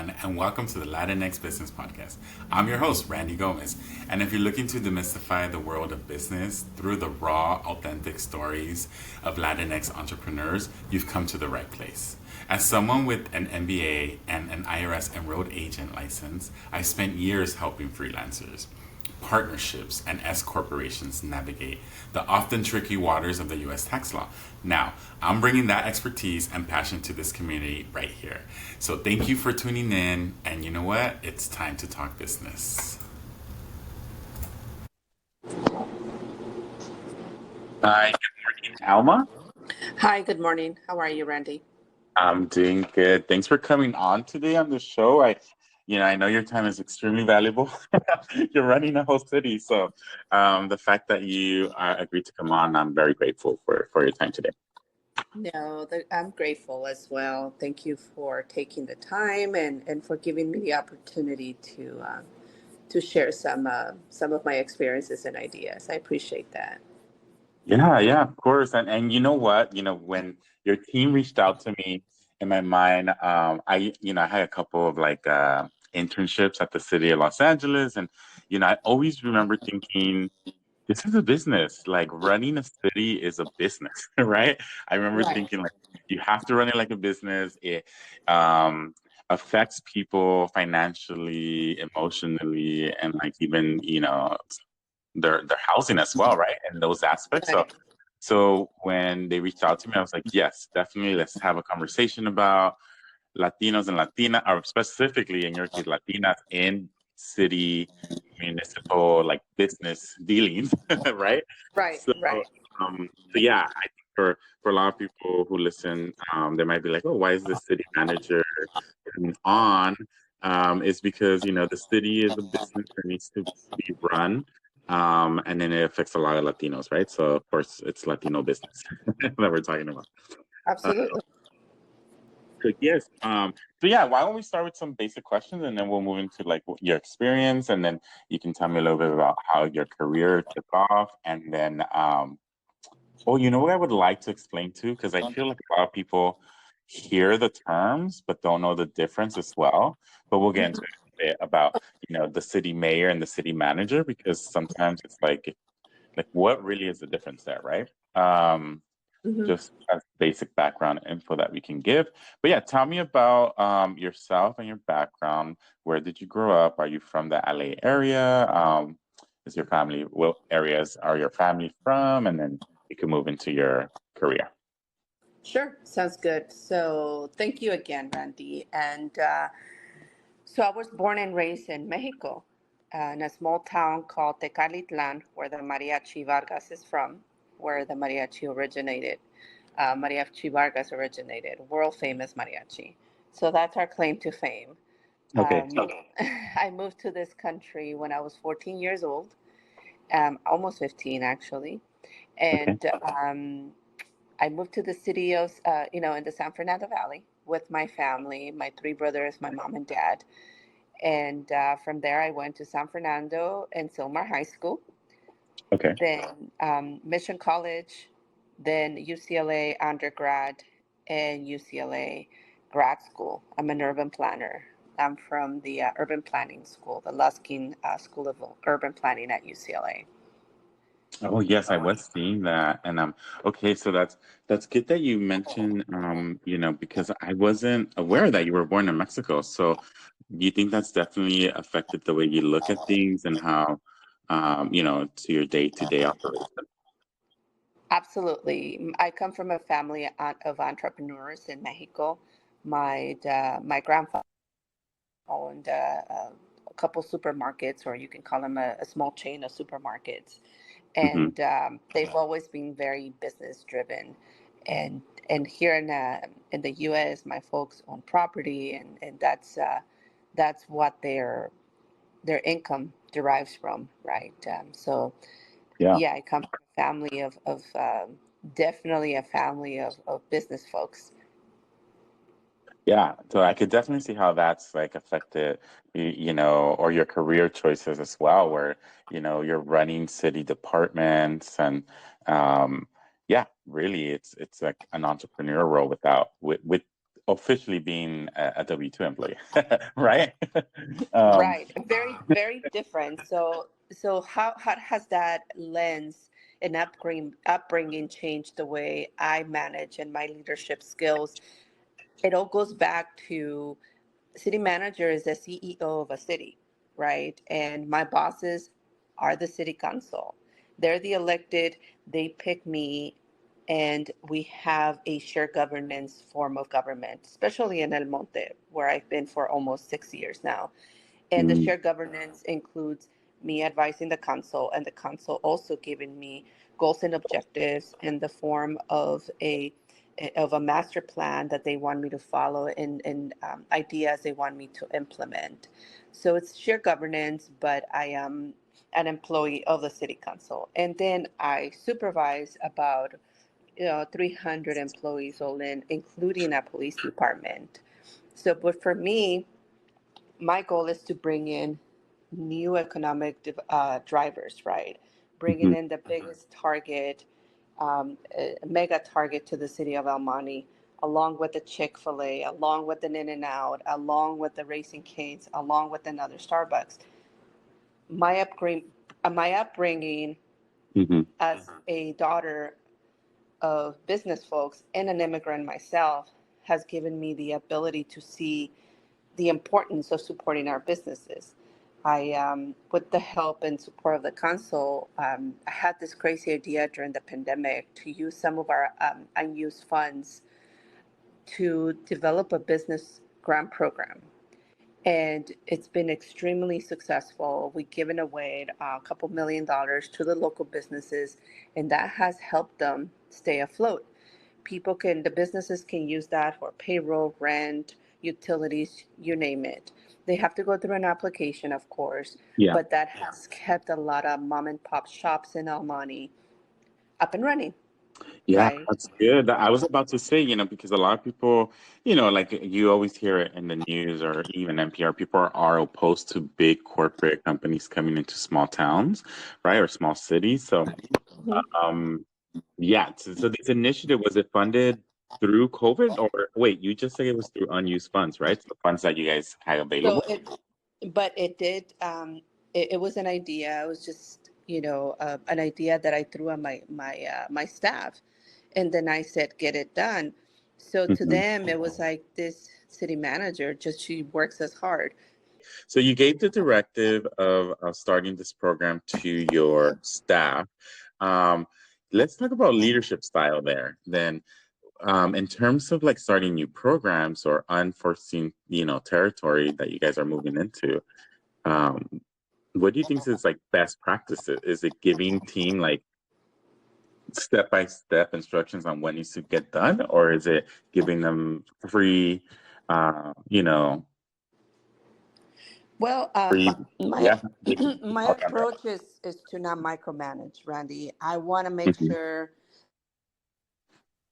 everyone, and welcome to the Latinx Business Podcast. I'm your host, Randy Gomez, and if you're looking to demystify the world of business through the raw, authentic stories of Latinx entrepreneurs, you've come to the right place. As someone with an MBA and an IRS enrolled agent license, I spent years helping freelancers, partnerships, and S corporations navigate the often tricky waters of the US tax law. Now, I'm bringing that expertise and passion to this community right here. So, thank you for tuning in. And you know what? It's time to talk business. Hi, good morning, Alma. Hi, good morning. How are you, Randy? I'm doing good. Thanks for coming on today on the show. I know your time is extremely valuable. You're running a whole city, so the fact that you agreed to come on, I'm very grateful for your time today. No, I'm grateful as well. Thank you for taking the time and for giving me the opportunity to share some of my experiences and ideas. I appreciate that. Yeah, of course. And you know what? When your team reached out to me, in my mind, I had a couple of internships at the city of Los Angeles, and I always remember thinking, this is a business. Like running a city is a business, right? I remember Right. thinking like you have to run it like a business. It um, affects people financially, emotionally, and like even their housing as well, right? And those aspects. So Right. so when they reached out to me, I was like, yes, definitely, let's have a conversation about Latinos and Latina, or specifically in your case, Latinas in city municipal like business dealings, right? Right. So, Right. so yeah, I think for a lot of people who listen, they might be like, oh, why is the city manager on? Is because the city is a business that needs to be run. And then it affects a lot of Latinos, right? So of course it's Latino business that we're talking about. Uh, Absolutely. so yes. So yeah, why don't we start with some basic questions and then we'll move into like your experience, and then you can tell me a little bit about how your career took off, and then oh, you know what I would like to explain too, because I feel like a lot of people hear the terms but don't know the difference as well. But we'll get into it a bit about the city mayor and the city manager, because sometimes it's like what really is the difference there, right? Hmm. Just as basic background info that we can give. But yeah, tell me about yourself and your background. Where did you grow up? Are you from the LA area? Is your family, what areas are your family from? And then you can move into your career. Sure. Sounds good. So thank you again, Randy. And I was born and raised in Mexico, in a small town called Tecalitlan, where the Mariachi Vargas is from, where the mariachi originated. Mariachi Vargas originated, world famous mariachi. So that's our claim to fame. Okay. Um, I moved to this country when I was 14 years old, almost 15 actually, Okay. and I moved to the city of, in the San Fernando Valley with my family, my three brothers, my mom and dad. And from there, I went to San Fernando and Silmar High School, Okay. then Mission College, then UCLA undergrad, and UCLA grad school. I'm an urban planner. I'm from the urban planning school, the Luskin School of Urban Planning at UCLA. Oh yes, I was seeing that, and okay, so that's good that you mentioned, because I wasn't aware that you were born in Mexico. So, do you think that's definitely affected the way you look at things and how, to your day-to-day operation? Absolutely. I come from a family of entrepreneurs in Mexico. My grandfather owned a couple supermarkets, or you can call them a small chain of supermarkets, Hmm. and they've always been very business driven. And here in the U.S., my folks own property, and that's what their income derives from, right? So Yeah. yeah, I come from a family of definitely a family of business folks. Yeah, so I could definitely see how that's like affected, or your career choices as well, where, you're running city departments and, yeah, really it's like an entrepreneur role with officially being a W-2 employee, right? um, Right. Very, very different. So how has that lens and upbringing changed the way I manage and my leadership skills? It all goes back to city manager is the CEO of a city, right? And my bosses are the city council. They're the elected, they pick me, and we have a shared governance form of government, especially in El Monte, where I've been for almost 6 years now. And the mm, shared governance includes me advising the council and the council also giving me goals and objectives in the form of a master plan that they want me to follow and ideas they want me to implement. So it's shared governance, but I am an employee of the city council. And then I supervise about 300 employees all in, including a police department. So, but for me, my goal is to bring in new economic drivers, right? Bringing mhm. in the biggest target, mega target to the city of El Monte, along with the Chick-fil-A, along with the In-N-Out, along with the Racing Canes, along with another Starbucks. My upbringing Mhm. as a daughter of business folks and an immigrant myself has given me the ability to see the importance of supporting our businesses. With the help and support of the council, I had this crazy idea during the pandemic to use some of our unused funds to develop a business grant program. And it's been extremely successful. We've given away a couple $1 million to the local businesses, and that has helped them stay afloat. The businesses can use that for payroll, rent, utilities, you name it. They have to go through an application, of course, Yeah. but that has kept a lot of mom and pop shops in El Monte up and running, Yeah, right? that's good. I was about to say, because a lot of people, like you always hear it in the news or even NPR, people are opposed to big corporate companies coming into small towns, right? Or small cities. So, Mhm. um, yeah. So this initiative, was it funded through COVID or wait, you just say it was through unused funds, right? So funds that you guys had So available? but it did. It was an idea. It was just an idea that I threw on my staff, and then I said, "Get it done." So to Mhm. them, it was like this city manager just she works as hard. So you gave the directive of starting this program to your staff. Um, let's talk about leadership style there. Then, in terms of like starting new programs or unforeseen, territory that you guys are moving into, um, what do you think is like best practices? Is it giving team like step by step instructions on what needs to get done, or is it giving them free, uh, you know, Well, free? my Yeah, they can my talk on approach is to not micromanage, Randy. I want to make that. sure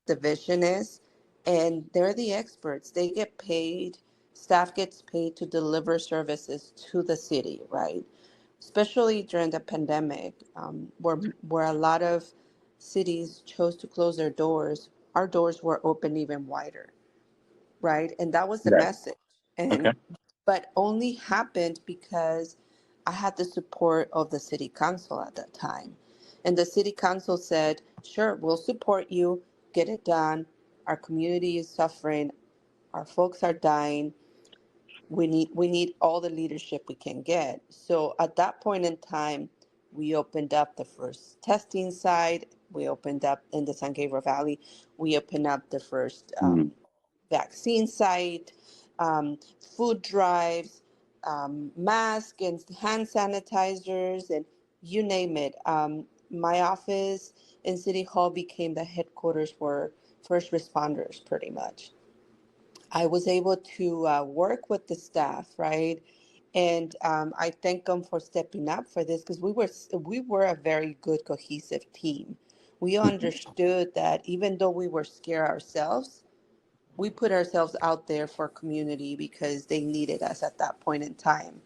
the vision is, and they're the experts. They get paid, staff gets paid to deliver services to the city, right? Especially during the pandemic, where a lot of cities chose to close their doors. Our doors were open even wider, right? And that was the Right. message. Okay. And but only happened because I had the support of the city council at that time. And the city council said, "Sure, we'll support you, get it done. Our community is suffering, our folks are dying. We need all the leadership we can get." So at that point in time, we opened up the first testing site. We opened up in the San Gabriel Valley. We opened up the first Mhm. vaccine site, food drives, masks and hand sanitizers, and you name it. My office in City Hall became the headquarters for first responders, pretty much. I was able to work with the staff, right? And I thank them for stepping up for this because we were a very good cohesive team. We understood that even though we were scared ourselves, we put ourselves out there for community because they needed us at that point in time.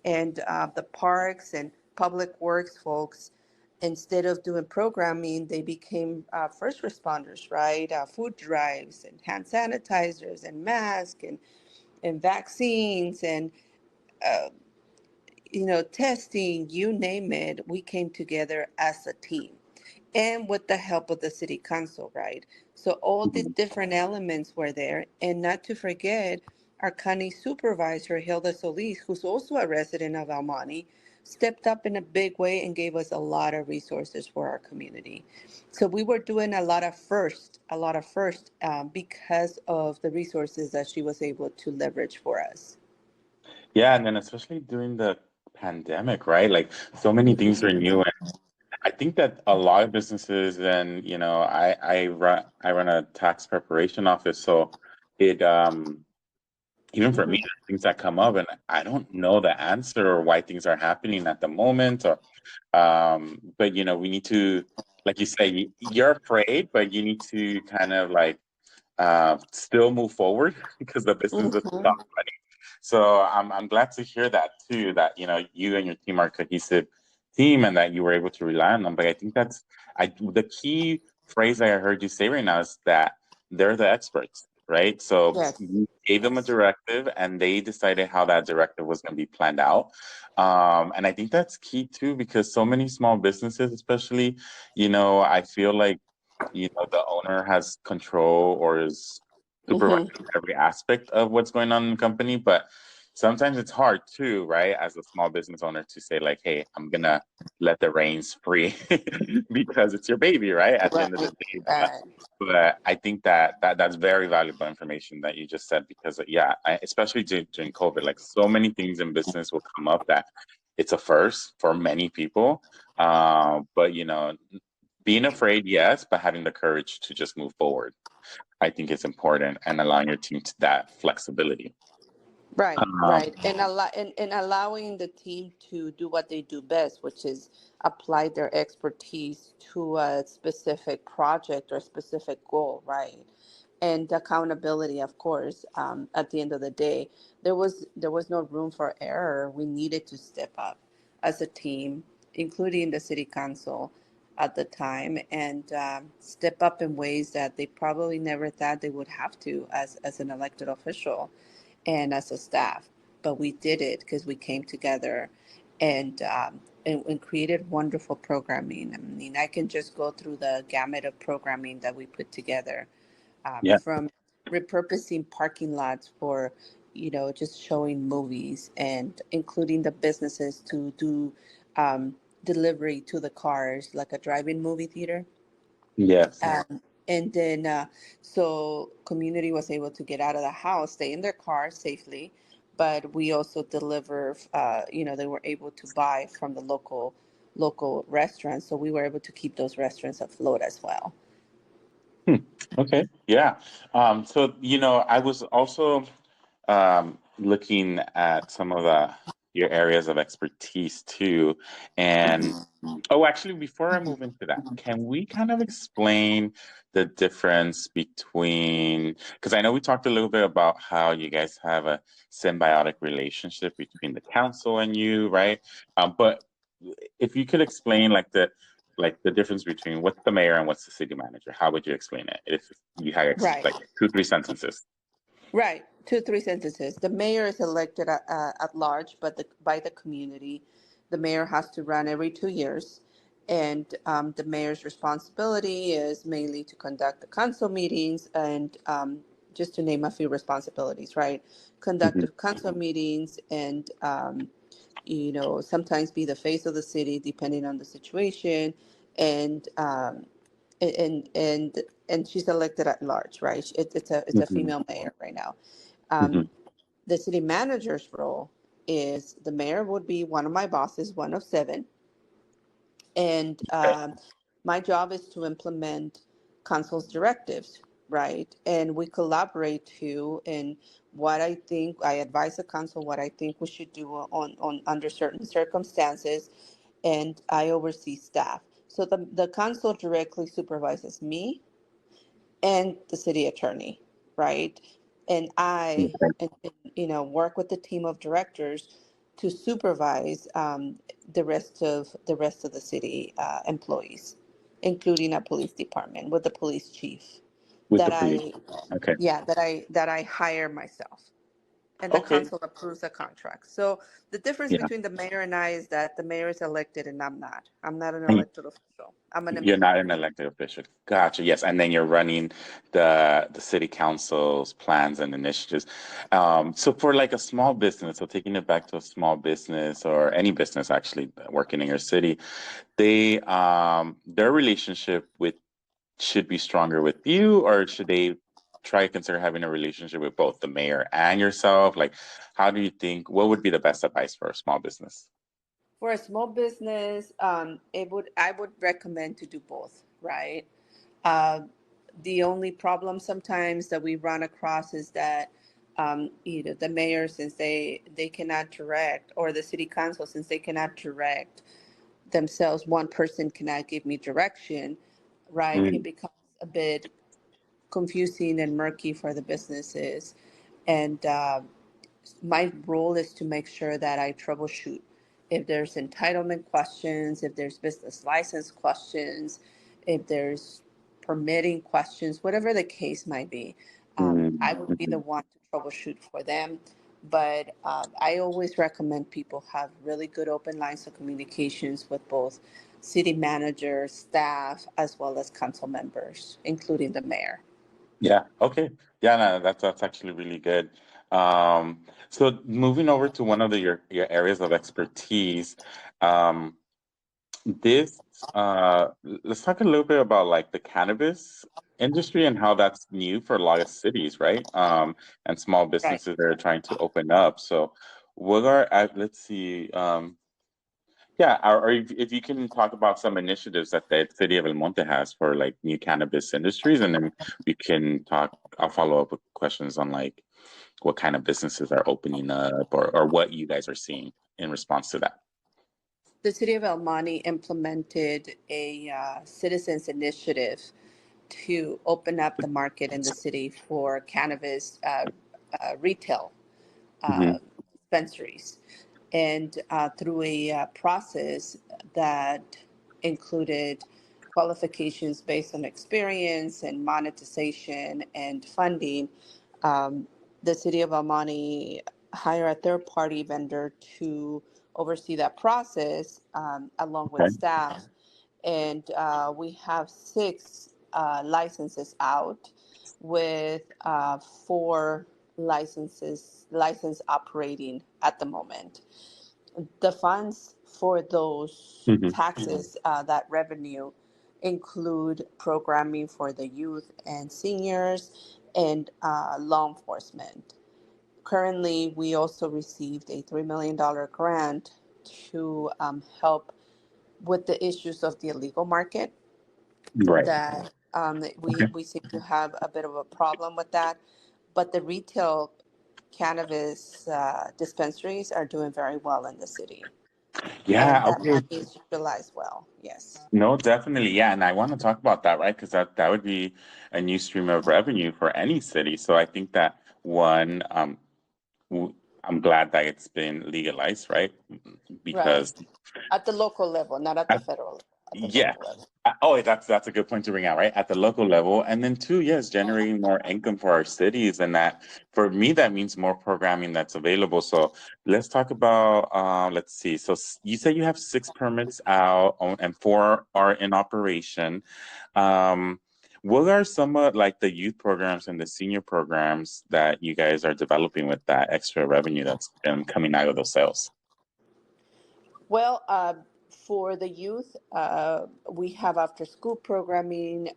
And the parks and public works folks, Instead of doing programming, they became first responders, right? Food drives and hand sanitizers and masks and vaccines and uh, testing, you name it. We came together as a team and with the help of the city council, right? So all the Mhm. different elements were there. And not to forget, our county supervisor, Hilda Solis, who's also a resident of Almani, stepped up in a big way and gave us a lot of resources for our community. So we were doing a lot of first because of the resources that she was able to leverage for us. Yeah, and then especially during the pandemic, right? Like so many things are new. And I think that a lot of businesses, and I run a tax preparation office, so it even for me, Mm-hmm. things that come up, and I don't know the answer or why things are happening at the moment, or but we need to, like you say, you're afraid, but you need to kind of like still move forward because the business doesn't Mm-hmm. stop. So I'm glad to hear that too, that you and your team are a cohesive team and that you were able to rely on them. But I think that's the key phrase that I heard you say right now is that they're the experts, right? So Yes. you gave them a directive and they decided how that directive was going to be planned out. And I think that's key too, because so many small businesses, especially, I feel like the owner has control or is supervising Mm-hmm. every aspect of what's going on in the company, but sometimes it's hard too, right, as a small business owner to say like, hey, I'm gonna let the reins free because it's your baby, right, at the end of the Right. day. but Right. but I think that's very valuable information that you just said, because yeah, especially during COVID, like so many things in business will come up that it's a first for many people. But being afraid, yes, but having the courage to just move forward, I think is important, and allowing your team to that flexibility. Right, Um, right. And allowing the team to do what they do best, which is apply their expertise to a specific project or specific goal, right? And accountability, of course. At the end of the day, there was no room for error. We needed to step up as a team, including the city council at the time, and step up in ways that they probably never thought they would have to as an elected official and as a staff. But we did it because we came together and created wonderful programming. I mean, I can just go through the gamut of programming that we put together, yeah, from repurposing parking lots for, just showing movies and including the businesses to do delivery to the cars, like a drive-in movie theater. yes, And then, so community was able to get out of the house, stay in their car safely, but we also deliver. They were able to buy from the local restaurants, so we were able to keep those restaurants afloat as well. Hmm. Okay, yeah. So I was also looking at some of your areas of expertise too, and oh, actually, before I move into that, can we kind of explain the difference between, because I know we talked a little bit about how you guys have a symbiotic relationship between the council and you, right? But if you could explain like the difference between what's the mayor and what's the city manager, how would you explain it if you had Right. like two, three sentences? Right. Two, three sentences. The mayor is elected at large, but by the community. The mayor has to run every 2 years. And the mayor's responsibility is mainly to conduct the council meetings and just to name a few responsibilities, right? Conduct the Hmm. council meetings and, sometimes be the face of the city depending on the situation. And, and she's elected at large, right? It's a Hmm. female mayor right now. Hmm. Um, the city manager's role is the mayor would be one of my bosses, one of seven, and my job is to implement council's directives, right? And we collaborate too in what I think. I advise the council what I think we should do on under certain circumstances, and I oversee staff. So the council directly supervises me and the city attorney, right? And I, Okay. and, work with the team of directors to supervise the rest of the city employees, including a police department with the police chief with the that police? I Okay. yeah that I hire myself, and the Okay. council approves the contract. So the difference Yeah. between the mayor and I is that the mayor is elected and I'm not. I'm not an And elected official. I'm an you're not employee. an elected official. Gotcha. Yes. And then you're running the city council's plans and initiatives. So for like a small business, so taking it back to a small business or any business actually working in your city, they their relationship with should be stronger with you, or should they try to consider having a relationship with both the mayor and yourself? Like, how do you think, what would be the best advice for a small business? For a small business, I would recommend to do both, right? Uh, the only problem sometimes that we run across is that the mayor, since they cannot direct, or the city council, since they cannot direct themselves, one person cannot give me direction, right? It Mm, becomes a bit confusing and murky for the businesses, and my role is to make sure that I troubleshoot if there's entitlement questions, if there's business license questions, if there's permitting questions, whatever the case might be. I would be the mhm. one to troubleshoot for them. But I always recommend people have really good open lines of communications with both city managers, staff, as well as council members, including the mayor. Yeah. Okay. Yeah. No, that's actually really good. So moving over to one of your areas of expertise, um, this let's talk a little bit about like the cannabis industry and how that's new for a lot of cities, right? And small Right. businesses that are trying to open up. So, what are let's see, yeah, or if you can talk about some initiatives that the city of El Monte has for like new cannabis industries, and then we can talk. I'll follow up with questions on like what kind of businesses are opening up, or what you guys are seeing in response to that. The city of El Monte implemented a citizens initiative to open up the market in the city for cannabis retail Hmm. uh, dispensaries. And through a process that included qualifications based on experience and monetization and funding, um, the city of Almani hired a third party vendor to oversee that process along with Okay. staff. And we have six licenses out with four license operating at the moment. The funds for those Hmm. taxes, that revenue, include programming for the youth and seniors and law enforcement. Currently, we also received a $3 million grant to help with the issues of the illegal market Right. that Okay. we seem to have a bit of a problem with that. But the retail cannabis dispensaries are doing very well in the city, and Yeah. that Okay. money is utilized well. Yes. No, definitely. Yeah. And I want to talk about that, right? Because that would be a new stream of revenue for any city. So I think that one, I'm glad that it's been legalized, right? Right. Because At the local level, not at the federal level, at the yeah. local level. Oh, that's a good point to bring out, right? At the local level. And then two, yes, generating more income for our cities. And that for me, that means more programming that's available. So let's talk about let's see. So you say you have six permits out and four are in operation. Um, what are some of like the youth programs and the senior programs that you guys are developing with that extra revenue that's coming out of those sales? Well, for the youth, we have after school programming,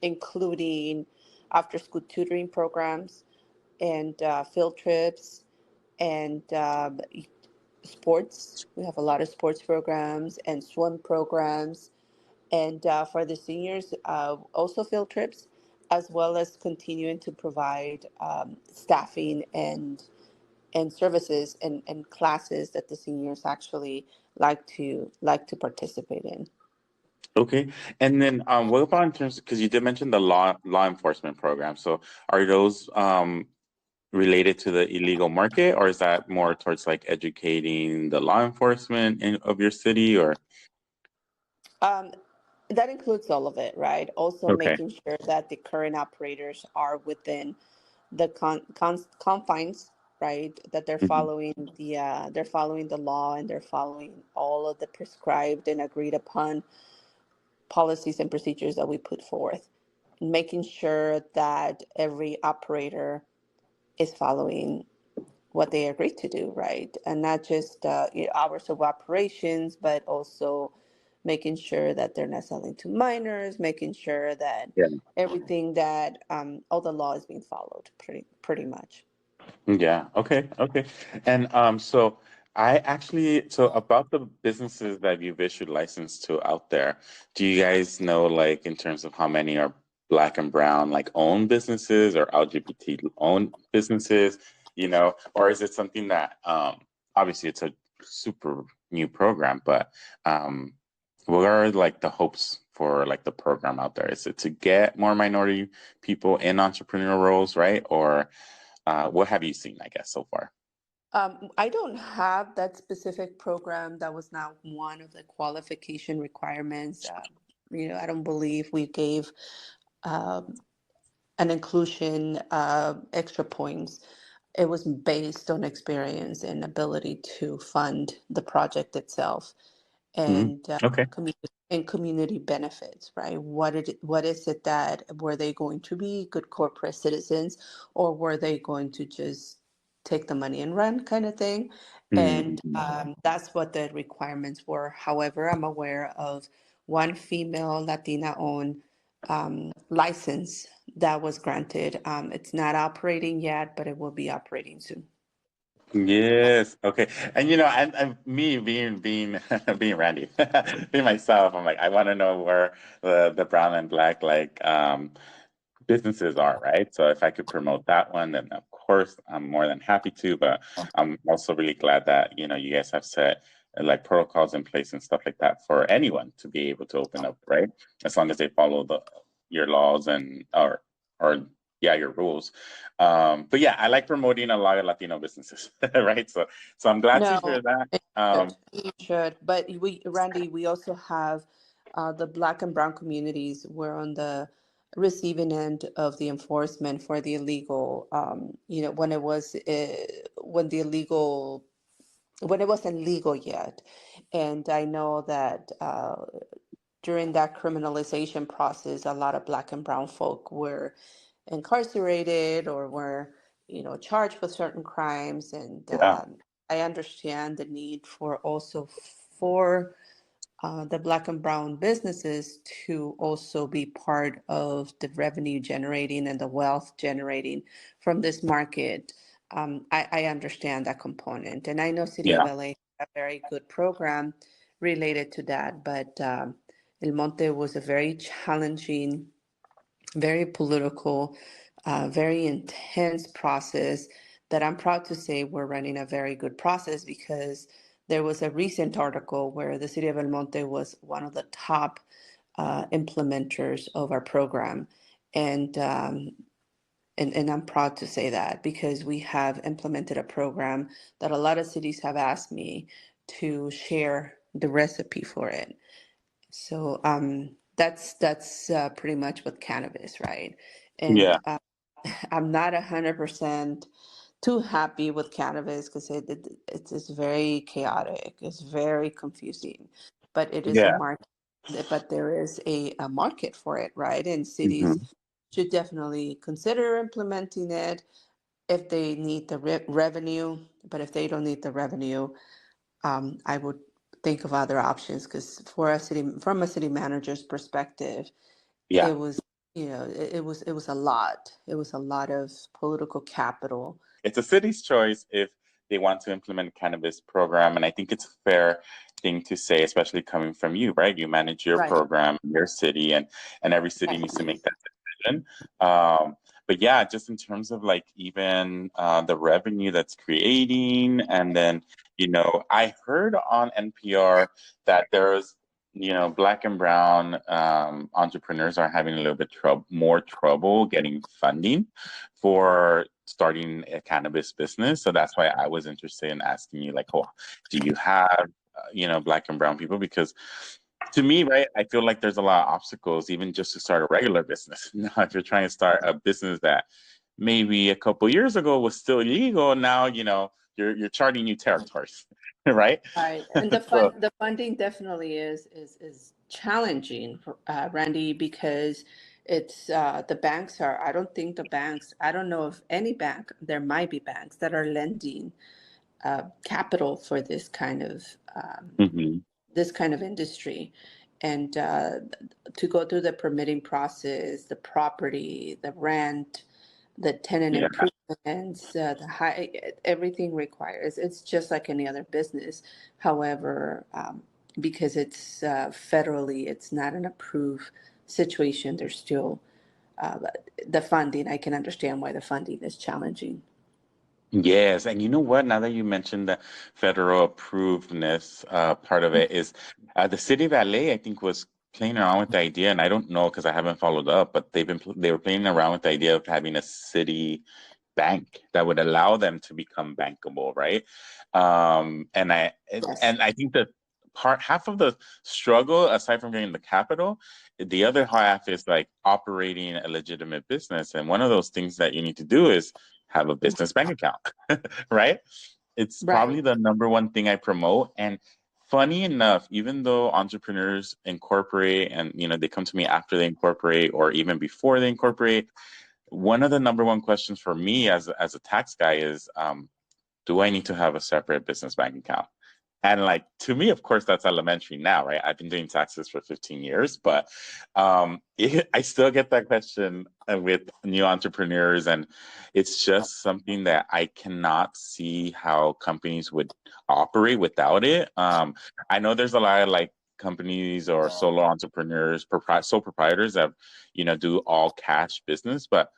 including after school tutoring programs and field trips and sports. We have a lot of sports programs and swim programs. And for the seniors, also field trips, as well as continuing to provide staffing and services and classes that the seniors actually like to participate in. Okay. And then what about in terms because you did mention the law enforcement program. So are those related to the illegal market, or is that more towards like educating the law enforcement of your city, or? Um, that includes all of it, right? Also Okay. making sure that the current operators are within the confines, right? That Mhm. they're following the law, and they're following all of the prescribed and agreed upon policies and procedures that we put forth. Making sure that every operator is following what they agreed to do, right? And not just hours of operations, but also making sure that they're not selling to minors, making sure that everything that all the law is being followed, pretty much. Yeah. Okay. Okay. And so I actually, so about the businesses that you've issued license to out there, do you guys know, like, in terms of how many are Black and Brown, like, owned businesses or LGBT owned businesses, or is it something that, obviously it's a super new program, but um, what are like the hopes for like the program out there? Is it to get more minority people in entrepreneurial roles, right? Or what have you seen, I guess, so far? I don't have that specific program. That was not one of the qualification requirements. I don't believe we gave um, an inclusion extra points. It was based on experience and ability to fund the project itself, Mhm. and Okay. community benefits, right? What is it that were they going to be good corporate citizens, or were they going to just take the money and run, kind of thing? And Mhm. that's what the requirements were. However, I'm aware of one female Latina owned license that was granted. It's not operating yet, but it will be operating soon. Yes. Okay. And and me being being Randy, being myself, I'm like, I want to know where the brown and black like businesses are, right? So if I could promote that one, then of course I'm more than happy to. But I'm also really glad that you guys have set like protocols in place and stuff like that for anyone to be able to open up, right? As long as they follow the your laws and or yeah, your rules. But yeah, I like promoting a lot of Latino businesses, right? So I'm glad to No, hear that. it should. It should. But Randy, we also have the Black and Brown communities. We're on the receiving end of the enforcement for the illegal. When it was when it wasn't legal yet, and I know that during that criminalization process, a lot of Black and Brown folk were incarcerated or were, charged with certain crimes. And Yeah, I understand the need for also for the Black and Brown businesses to also be part of the revenue generating and the wealth generating from this market. I understand that component, and I know City of yeah, LA had a very good program related to that, but El Monte was a very challenging, very political, very intense process that I'm proud to say we're running a very good process, because there was a recent article where the city of El Monte was one of the top implementers of our program. And, and I'm proud to say that, because we have implemented a program that a lot of cities have asked me to share the recipe for it. So that's pretty much with cannabis, right? And yeah, I'm not 100% too happy with cannabis, because it's very chaotic. It's very confusing, but it is a yeah. market. But there is a market for it, right? And cities Hmm. should definitely consider implementing it if they need the revenue. But if they don't need the revenue, I would think of other options, because from a city manager's perspective, Yeah. it was, it was a lot. It was a lot of political capital. It's a city's choice if they want to implement a cannabis program, and I think it's a fair thing to say, especially coming from you, right? You manage your Right. program, your city, and every city needs to make that decision. Um, but yeah, just in terms of like even the revenue that's creating, and then I heard on NPR that there's black and brown entrepreneurs are having a little bit more trouble getting funding for starting a cannabis business. So that's why I was interested in asking you, like, oh, do you have, Black and brown people? Because to me, right, I feel like there's a lot of obstacles, even just to start a regular business. Now, if you're trying to start a business that maybe a couple years ago was still illegal, now, you're charting new territories, right? Right, and So, the funding definitely is challenging, Randy, because it's the banks are. I don't think the banks. I don't know if any bank. There might be banks that are lending capital for mhm, this kind of industry, and to go through the permitting process, the property, the rent, the tenant yeah. improvements, the high, everything requires. It's just like any other business. However, because it's federally, it's not an approved situation. There's still uh, the funding. I can understand why the funding is challenging. Yes, and you know what? Now that you mentioned the federal approvedness part of it is the city of LA, I think, was playing around with the idea, and I don't know because I haven't followed up, but they were playing around with the idea of having a city bank that would allow them to become bankable, right? Yes. And I think that half of the struggle, aside from getting the capital, the other half is like operating a legitimate business. And one of those things that you need to do is have a business bank account, right? It's Right. probably the number one thing I promote. And funny enough, even though entrepreneurs incorporate and they come to me after they incorporate or even before they incorporate, one of the number one questions for me as a tax guy is, do I need to have a separate business bank account? And like to me, of course, that's elementary now, right? I've been doing taxes for 15 years, but I still get that question with new entrepreneurs, and it's just something that I cannot see how companies would operate without it. I know there's a lot of like companies or solo entrepreneurs, sole proprietors that do all cash business, but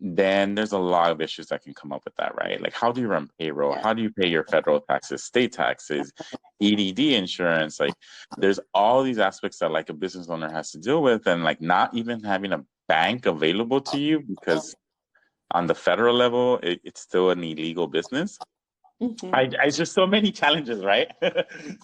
then there's a lot of issues that can come up with that, right? Like, how do you run payroll? Yeah. How do you pay your federal taxes, state taxes, EDD insurance? Like, there's all these aspects that like a business owner has to deal with, and like not even having a bank available to you because on the federal level, it's still an illegal business. Hmm. It's just so many challenges, right?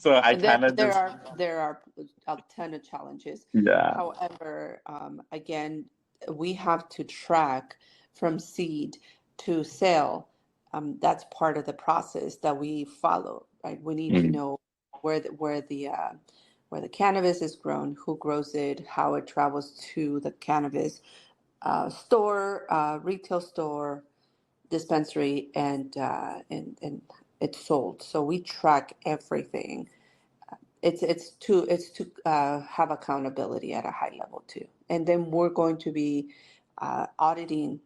So I kind of just, There are a ton of challenges. yeah. However, again, we have to track from seed to sale. That's part of the process that we follow, right? We need to Mm. know where the cannabis is grown, who grows it, how it travels to the cannabis store, retail store, dispensary, and it's sold. So we track everything. It's to have accountability at a high level too, and then we're going to be auditing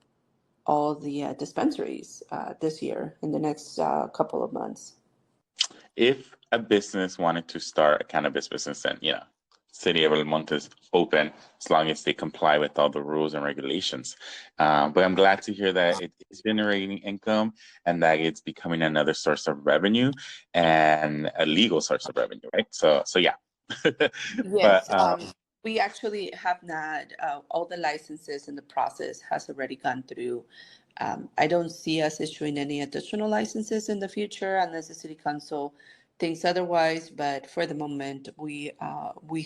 all the dispensaries this year in the next couple of months. If a business wanted to start a cannabis business, then City of El Monte is open as long as they comply with all the rules and regulations. But I'm glad to hear that it is generating income and that it's becoming another source of revenue and a legal source of revenue, right? So yeah. Yes, But we actually have not, all the licenses in the process has already gone through. I don't see us issuing any additional licenses in the future unless the city council thinks otherwise. But for the moment, we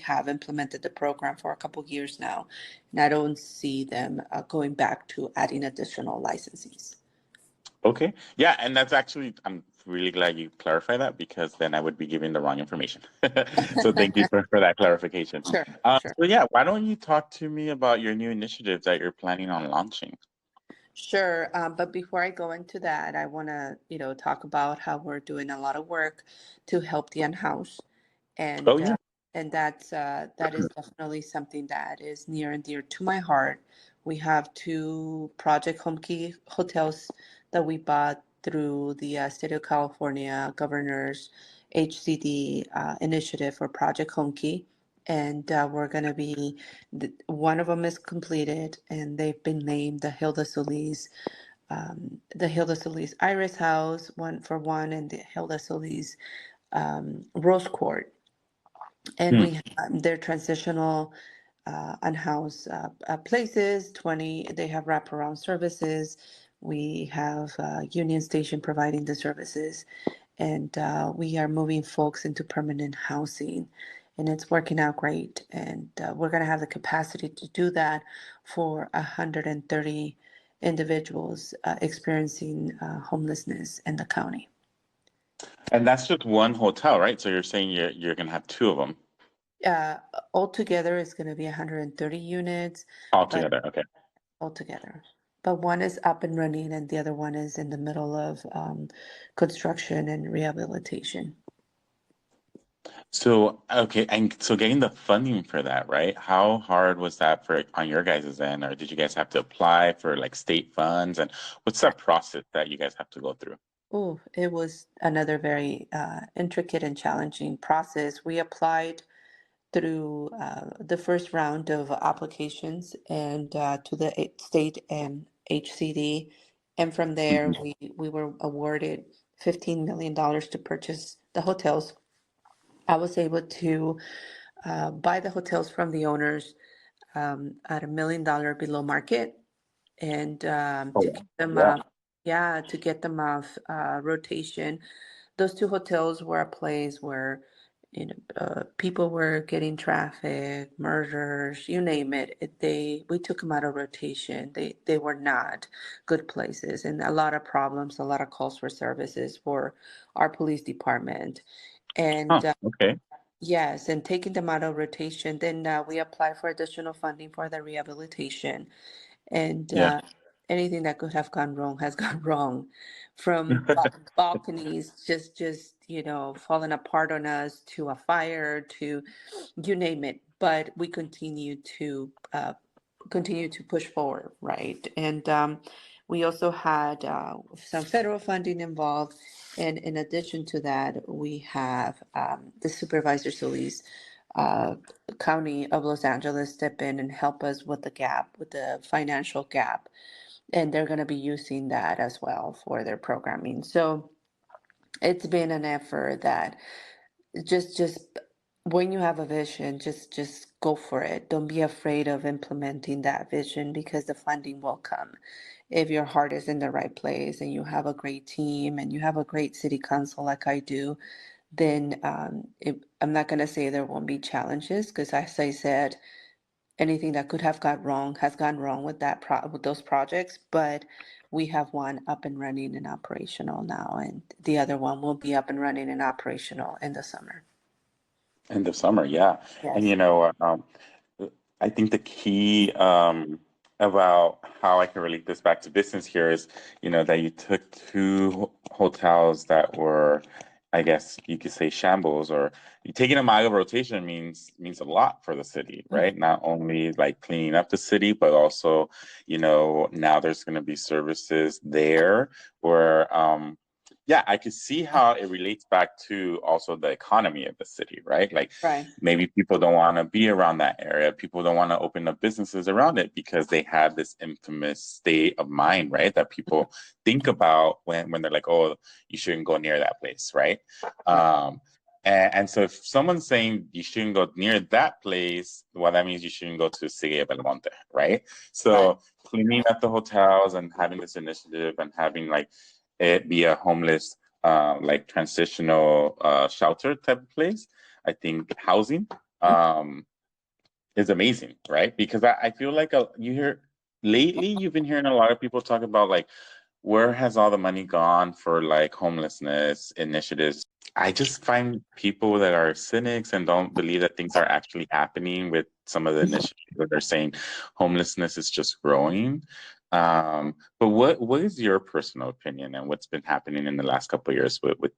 have implemented the program for a couple of years now, and I don't see them going back to adding additional licenses. okay. Yeah, and that's actually, I'm really glad you clarified that because then I would be giving the wrong information. So thank you for that clarification. Sure, sure. So yeah, why don't you talk to me about your new initiative that you're planning on launching? Sure, but before I go into that, I want to, talk about how we're doing a lot of work to help the unhoused, Oh and yeah. that is definitely something that is near and dear to my heart. We have two Project Home Key hotels that we bought through the State of California Governor's HCD initiative for Project Home Key, and we're going to be one of them is completed, and they've been named the Hilda Solis Iris House, one for one, and the Hilda Solis Rose Court. And Hmm. we have their transitional unhoused places. 20. They have wraparound services We have Union Station providing the services, and we are moving folks into permanent housing, and it's working out great. And we're going to have the capacity to do that for 130 individuals experiencing homelessness in the county. And that's just one hotel, right? So you're saying you're gonna have two of them Uh, Altogether, it's going to be 130 units, all but together. Okay. altogether. But one is up and running, and the other one is in the middle of construction and rehabilitation. So okay, and so getting the funding for that, right? How hard was that for on your guys' end, or did you guys have to apply for like state funds? And what's that process that you guys have to go through? Oh, it was another very intricate and challenging process. We applied through the first round of applications and to the state and HCD. And from there, Mhm. we were awarded $15 million to purchase the hotels. I was able to buy the hotels from the owners at $1 million below market, and to get Oh, them yeah. off, yeah, to get them off rotation. Those two hotels were a place where people were getting traffic, murders, you name it. We took them out of rotation. They were not good places, and a lot of problems, a lot of calls for services for our police department. And Oh, okay. yes, and taking them out of rotation, then we apply for additional funding for the rehabilitation. And Yeah. anything that could have gone wrong has gone wrong, from balconies just falling apart on us, to a fire, to you name it. But we continue to push forward, right? And we also had some federal funding involved. And in addition to that, we have the Supervisor Solis County of Los Angeles step in and help us with the gap, with the financial gap. And they're going to be using that as well for their programming. So it's been an effort that just when you have a vision, just go for it. Don't be afraid of implementing that vision, because the funding will come if your heart is in the right place and you have a great team and you have a great city council like I do. Then I'm not going to say there won't be challenges, because as I said, anything that could have gone wrong has gone wrong with with those projects. But we have one up and running and operational now, and the other one will be up and running and operational in the summer. In the summer, yeah. And Yes. I think the key about how I can relate this back to business here is, that you took two hotels that were, I guess you could say, shambles, or you taking them out of rotation means a lot for the city, Mhm. right? Not only like cleaning up the city, but also, now there's going to be services there where yeah, I could see how it relates back to also the economy of the city, right? Like Right. maybe people don't want to be around that area. People don't want to open up businesses around it because they have this infamous state of mind, right? That people think about when they're like, oh, you shouldn't go near that place, right? Right. Um, and so if someone's saying you shouldn't go near that place, well, that means you shouldn't go to Sigue Belmonte, right? Right. So cleaning up the hotels and having this initiative and having like it be a homeless like transitional shelter type of place. I think housing is amazing, right? Because I feel like you hear lately you've been hearing a lot of people talk about like where has all the money gone for like homelessness initiatives. I just find people that are cynics and don't believe that things are actually happening with some of the initiatives that are saying homelessness is just growing. But what is your personal opinion and what's been happening in the last couple of years with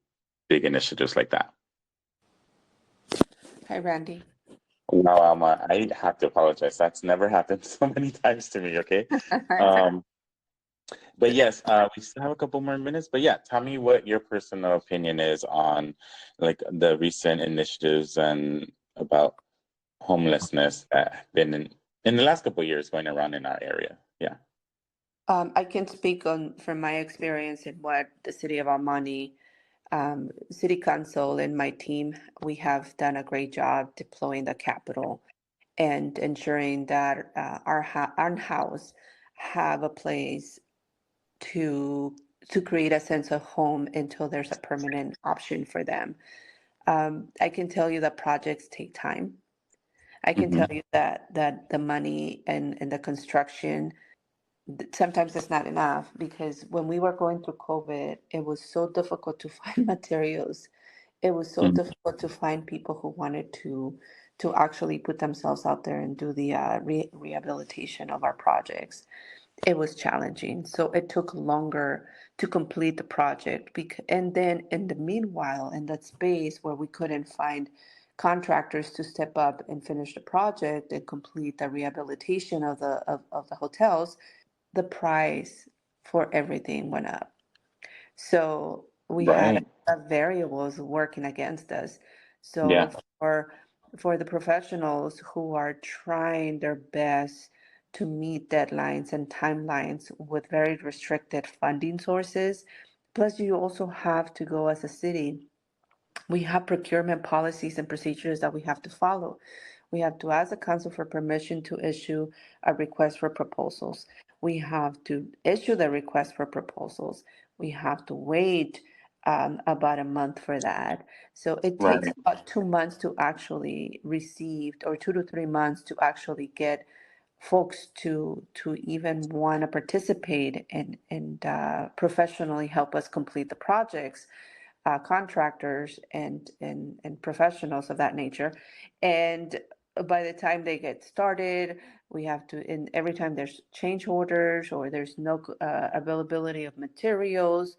big initiatives like that? Hi, Randy. Wow, Alma, I have to apologize. That's never happened so many times to me, okay? It's Um, but yes, we still have a couple more minutes. But yeah, tell me what your personal opinion is on like the recent initiatives and about homelessness that have been in the last couple of years going around in our area. Yeah. I can speak on from my experience in what the city of Almani, city council, and my team, we have done a great job deploying the capital and ensuring that our house have a place to to create a sense of home until there's a permanent option for them. I can tell you that projects take time. I can tell Mm-hmm. you that the money and the construction, sometimes it's not enough, because when we were going through COVID, it was so difficult to find materials. It was so difficult to find people who wanted to actually put themselves out there and do the rehabilitation of our projects. It was challenging, so it took longer to complete the project. And then in the meanwhile, in that space where we couldn't find contractors to step up and finish the project and complete the rehabilitation of the hotels, the price for everything went up. So we had Right. variables working against us. Yeah. So for the professionals who are trying their best to meet deadlines and timelines with very restricted funding sources, plus you also have to go as a city, we have procurement policies and procedures that we have to follow. We have to ask the council for permission to issue a request for proposals. We have to issue the request for proposals. We have to wait about a month for that. So it takes Right. about 2 months to actually receive, or 2 to 3 months to actually get folks to even want to participate and professionally help us complete the projects, contractors and professionals of that nature. And by the time they get started, we have to, and every time there's change orders or there's no availability of materials,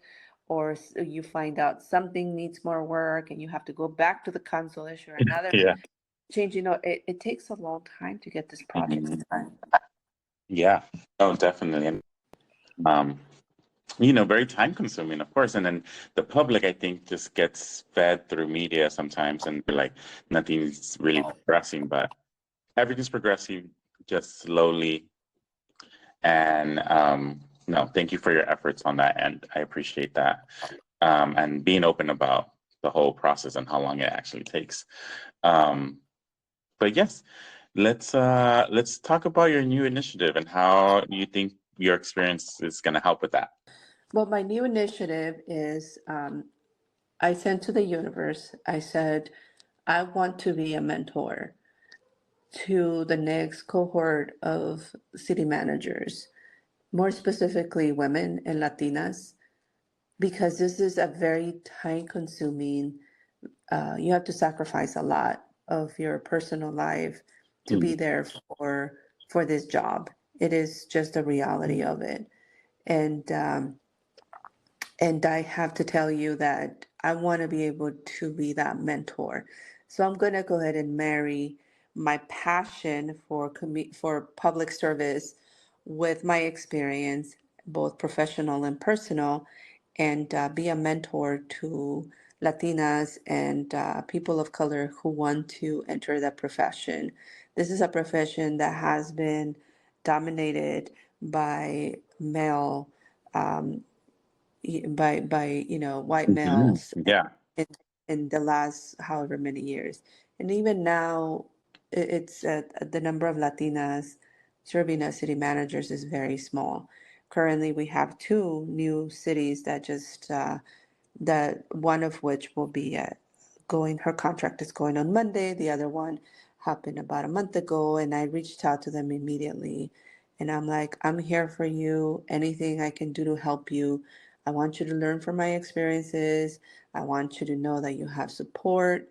or you find out something needs more work and you have to go back to the council, issue another Yeah. change. It takes a long time to get this project Mhm. done. Yeah. Oh, definitely. And um, very time consuming, of course. And then the public, I think, just gets fed through media sometimes, and they're like, nothing's really progressing, but everything's progressing just slowly. And no, thank you for your efforts on that, and I appreciate that. And being open about the whole process and how long it actually takes. Um, but yes, let's talk about your new initiative and how you think your experience is going to help with that. Well, my new initiative is, I sent to the universe, I said, I want to be a mentor to the next cohort of city managers, more specifically women and Latinas, because this is a very time consuming, you have to sacrifice a lot of your personal life to be Mm. there for this job. It is just the reality of it. And I have to tell you that I want to be able to be that mentor. So I'm going to go ahead and marry my passion for public service with my experience, both professional and personal, and be a mentor to Latinas and people of color who want to enter that profession. This is a profession that has been dominated by male, um, by white Mhm. males Yeah. in in the last however many years. And even now, it's the number of Latinas serving as city managers is very small. Currently, we have two new cities that just that one of which will be going, her contract is going on Monday. The other one happened about a month ago, and I reached out to them immediately. And I'm like, I'm here for you. Anything I can do to help you. I want you to learn from my experiences. I want you to know that you have support.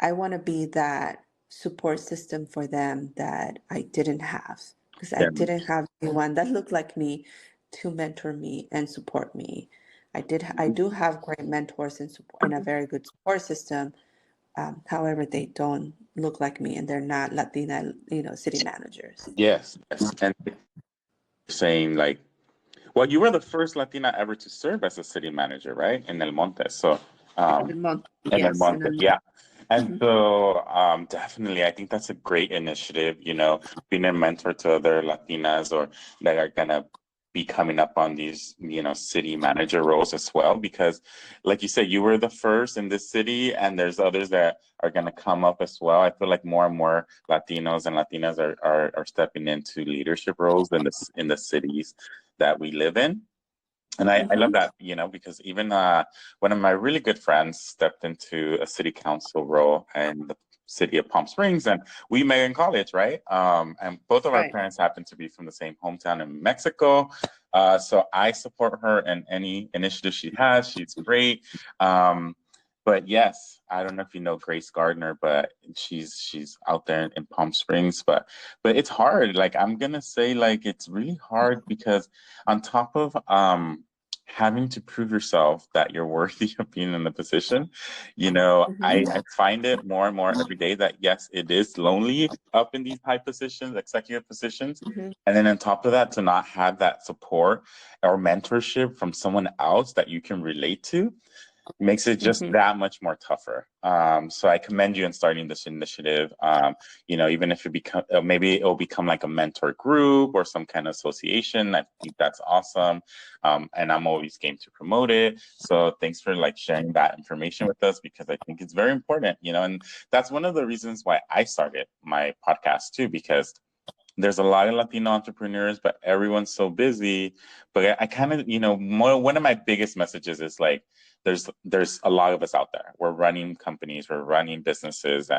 I want to be that support system for them that I didn't have, because I Yeah. didn't have anyone that looked like me to mentor me and support me. I do have great mentors and support and a very good support system. However, they don't look like me and they're not Latina, city managers. Yes. Yes. And saying like, well, you were the first Latina ever to serve as a city manager, right? In El Monte. So, um, In Monte, in El yes, Monte, yeah. And mhm. so, definitely, I think that's a great initiative, being a mentor to other Latinas or that are gonna be coming up on these, city manager roles as well. Because, like you said, you were the first in this city, and there's others that are gonna come up as well. I feel like more and more Latinos and Latinas are stepping into leadership roles in the cities that we live in. And I love Mm-hmm. that, because even one of my really good friends stepped into a city council role in the city of Palm Springs, and we met in college, right? And both of our Right. parents happen to be from the same hometown in Mexico. So I support her in any initiative she has. She's great. Um, but yes, I don't know if you know Grace Gardner, but she's out there in Palm Springs. But it's hard. Like I'm gonna say, like it's really hard because on top of having to prove yourself that you're worthy of being in the position, Mm-hmm. I find it more and more every day that yes, it is lonely up in these high positions, executive positions. Mm-hmm. And then on top of that, to not have that support or mentorship from someone else that you can relate to makes it just Mm-hmm. that much more tougher. So I commend you in starting this initiative. Even if it become maybe it will become like a mentor group or some kind of association. I think that's awesome, and I'm always game to promote it. So thanks for like sharing that information with us because I think it's very important. And that's one of the reasons why I started my podcast too because there's a lot of Latino entrepreneurs, but everyone's so busy. But I kind of, one of my biggest messages is like, there's a lot of us out there. We're running companies, we're running businesses,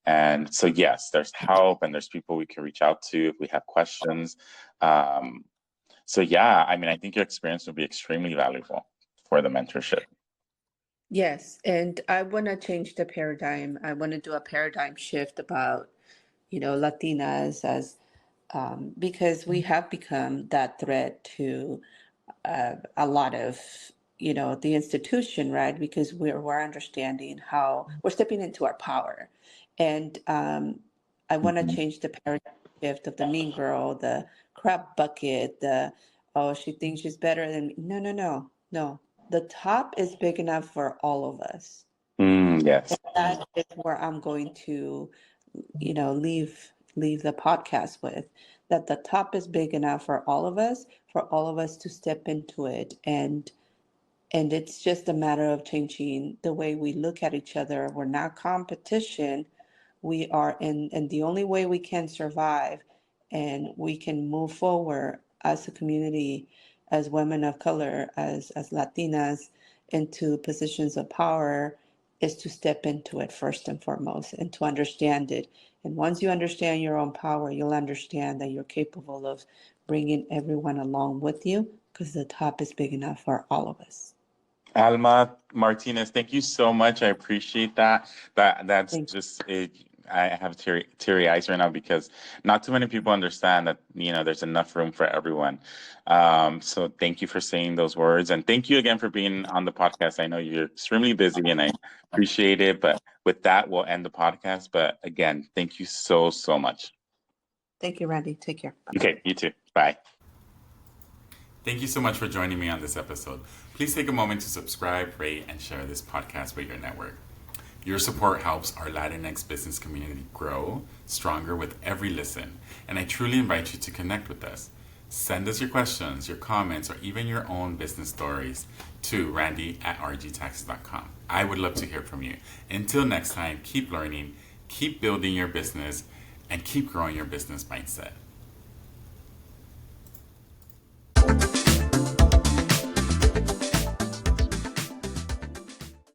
and so yes, there's help and there's people we can reach out to if we have questions. Um, so yeah, I mean, I think your experience will be extremely valuable for the mentorship. Yes, and I want to change the paradigm. I want to do a paradigm shift about, Latinas as because we have become that threat to a lot of the institution, right? Because we're understanding how we're stepping into our power, and I want to Mhm. change the paradigm shift of the mean girl, the crap bucket, the oh she thinks she's better than me. No, no, no, no. The top is big enough for all of us. Yes. That is where I'm going to leave the podcast with that the top is big enough for all of us to step into it, and it's just a matter of changing the way we look at each other. We're not competition. We are in, and the only way we can survive and we can move forward as a community, as women of color, as Latinas, into positions of power is to step into it first and foremost and to understand it. And once you understand your own power, you'll understand that you're capable of bringing everyone along with you because the top is big enough for all of us. Alma Martinez, thank you so much. I appreciate that. That's Thank just it. I have teary eyes right now because not too many people understand that there's enough room for everyone. So thank you for saying those words, and thank you again for being on the podcast. I know you're extremely busy, and I appreciate it. But with that, we'll end the podcast. But again, thank you so much. Thank you, Randy. Take care. Bye bye. Okay, you too. Bye. Thank you so much for joining me on this episode. Please take a moment to subscribe, rate, and share this podcast with your network. Your support helps our Latinx business community grow stronger with every listen, and I truly invite you to connect with us. Send us your questions, your comments, or even your own business stories to randy@rgtaxes.com. I would love to hear from you. Until next time, keep learning, keep building your business, and keep growing your business mindset.